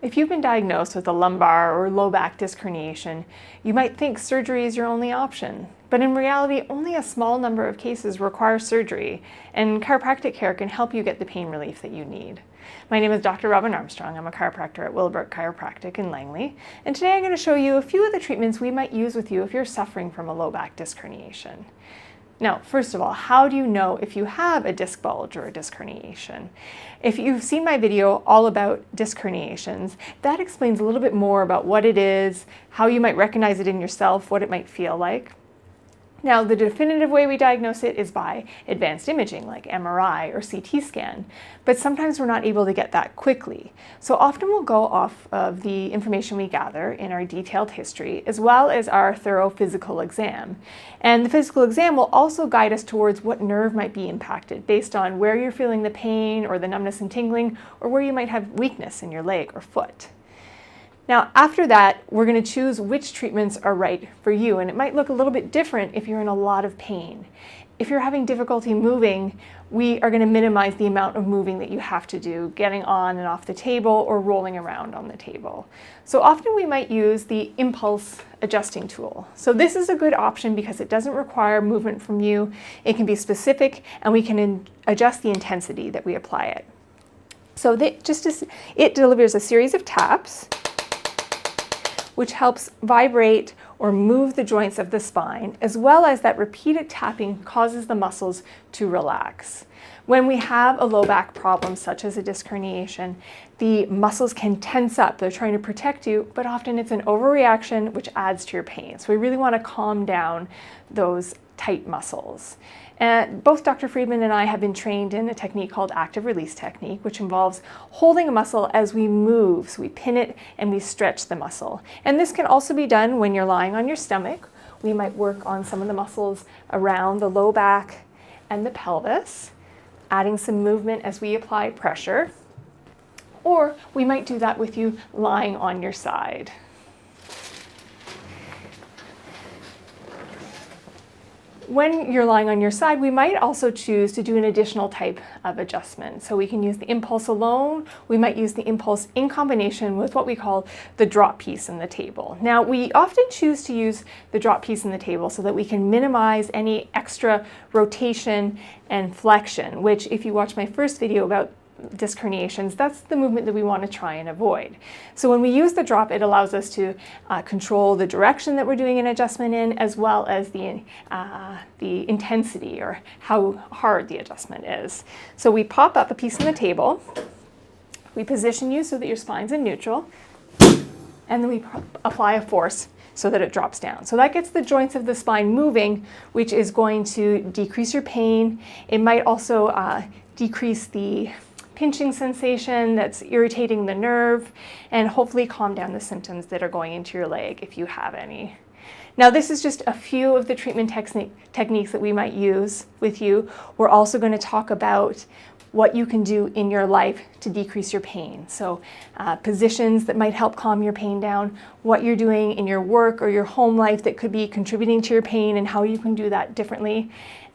If you've been diagnosed with a lumbar or low back disc herniation, you might think surgery is your only option. But in reality, only a small number of cases require surgery, and chiropractic care can help you get the pain relief that you need. My name is Dr. Robin Armstrong. I'm a chiropractor at Willowbrook Chiropractic in Langley, and today I'm going to show you a few of the treatments we might use with you if you're suffering from a low back disc herniation. Now, first of all, how do you know if you have a disc bulge or a disc herniation? If you've seen my video all about disc herniations, that explains a little bit more about what it is, how you might recognize it in yourself, what it might feel like. Now, the definitive way we diagnose it is by advanced imaging like MRI or CT scan, but sometimes we're not able to get that quickly. So often we'll go off of the information we gather in our detailed history as well as our thorough physical exam. And the physical exam will also guide us towards what nerve might be impacted based on where you're feeling the pain or the numbness and tingling, or where you might have weakness in your leg or foot. Now, after that, we're going to choose which treatments are right for you, and it might look a little bit different if you're in a lot of pain. If you're having difficulty moving, we are going to minimize the amount of moving that you have to do, getting on and off the table or rolling around on the table. So often we might use the impulse adjusting tool. So this is a good option because it doesn't require movement from you. It can be specific, and we can adjust the intensity that we apply it. So it delivers a series of taps, which helps vibrate or move the joints of the spine, as well as that repeated tapping causes the muscles to relax. When we have a low back problem, such as a disc herniation, the muscles can tense up. They're trying to protect you, but often it's an overreaction, which adds to your pain. So we really want to calm down those tight muscles. And both Dr. Freedman and I have been trained in a technique called active release technique, which involves holding a muscle as we move. So we pin it and we stretch the muscle. And this can also be done when you're lying on your stomach. We might work on some of the muscles around the low back and the pelvis, adding some movement as we apply pressure. Or we might do that with you lying on your side. When you're lying on your side, we might also choose to do an additional type of adjustment. So we can use the impulse alone. We might use the impulse in combination with what we call the drop piece in the table. Now, we often choose to use the drop piece in the table so that we can minimize any extra rotation and flexion, which if you watch my first video about disc herniations, that's the movement that we want to try and avoid. So when we use the drop, it allows us to control the direction that we're doing an adjustment in, as well as the intensity or how hard the adjustment is. So we pop up a piece on the table, we position you so that your spine's in neutral, and then we apply a force so that it drops down. So that gets the joints of the spine moving, which is going to decrease your pain. It might also decrease the pinching sensation that's irritating the nerve, and hopefully calm down the symptoms that are going into your leg if you have any. Now, this is just a few of the treatment techniques that we might use with you. We're also going to talk about what you can do in your life to decrease your pain. So positions that might help calm your pain down, what you're doing in your work or your home life that could be contributing to your pain and how you can do that differently,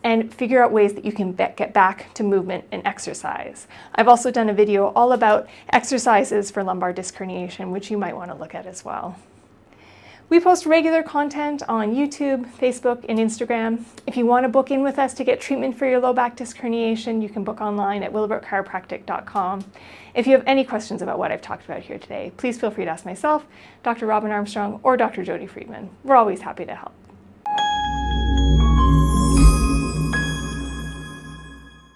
and figure out ways that you can get back to movement and exercise. I've also done a video all about exercises for lumbar disc herniation, which you might want to look at as well. We post regular content on YouTube, Facebook, and Instagram. If you want to book in with us to get treatment for your low back disc herniation, you can book online at willowbrookchiropractic.com. If you have any questions about what I've talked about here today, please feel free to ask myself, Dr. Robin Armstrong, or Dr. Jody Freedman. We're always happy to help.